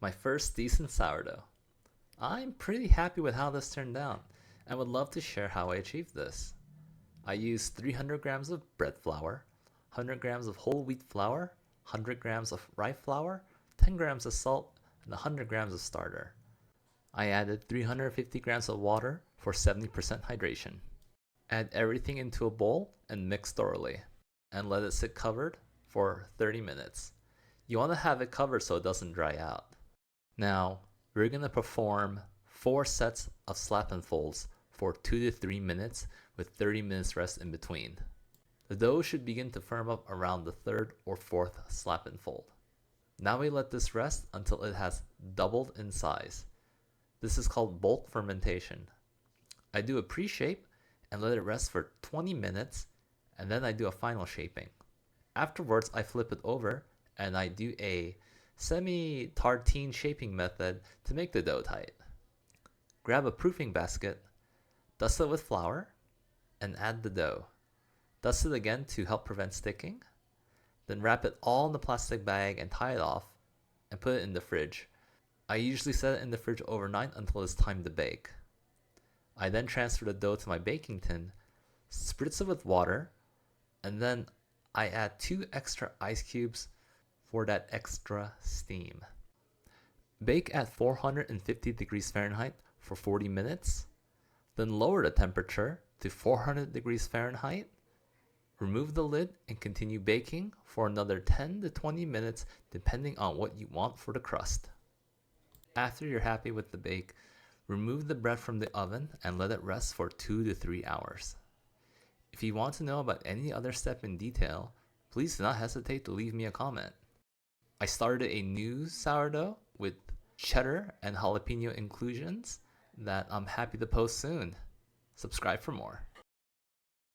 My first decent sourdough. I'm pretty happy with how this turned out and would love to share how I achieved this. I used 300 grams of bread flour, 100 grams of whole wheat flour, 100 grams of rye flour, 10 grams of salt, and 100 grams of starter. I added 350 grams of water for 70% hydration. Add everything into a bowl and mix thoroughly, and let it sit covered for 30 minutes. You want to have it covered so it doesn't dry out. Now, we're going to perform 4 sets of slap and folds for 2 to 3 minutes with 30 minutes rest in between. The dough should begin to firm up around the 3rd or 4th slap and fold. Now we let this rest until it has doubled in size. This is called bulk fermentation. I do a pre-shape and let it rest for 20 minutes, and then I do a final shaping. Afterwards, I flip it over and I do a semi-tartine shaping method to make the dough tight. Grab a proofing basket, dust it with flour, and add the dough. Dust it again to help prevent sticking. Then wrap it all in the plastic bag and tie it off and put it in the fridge. I usually set it in the fridge overnight until it's time to bake. I then transfer the dough to my baking tin, spritz it with water, and then I add 2 extra ice cubes for that extra steam. Bake at 450 degrees Fahrenheit for 40 minutes, then lower the temperature to 400 degrees Fahrenheit. Remove the lid and continue baking for another 10 to 20 minutes depending on what you want for the crust. After you're happy with the bake, remove the bread from the oven and let it rest for 2 to 3 hours. If you want to know about any other step in detail, please do not hesitate to leave me a comment. I started a new sourdough with cheddar and jalapeno inclusions that I'm happy to post soon. Subscribe for more.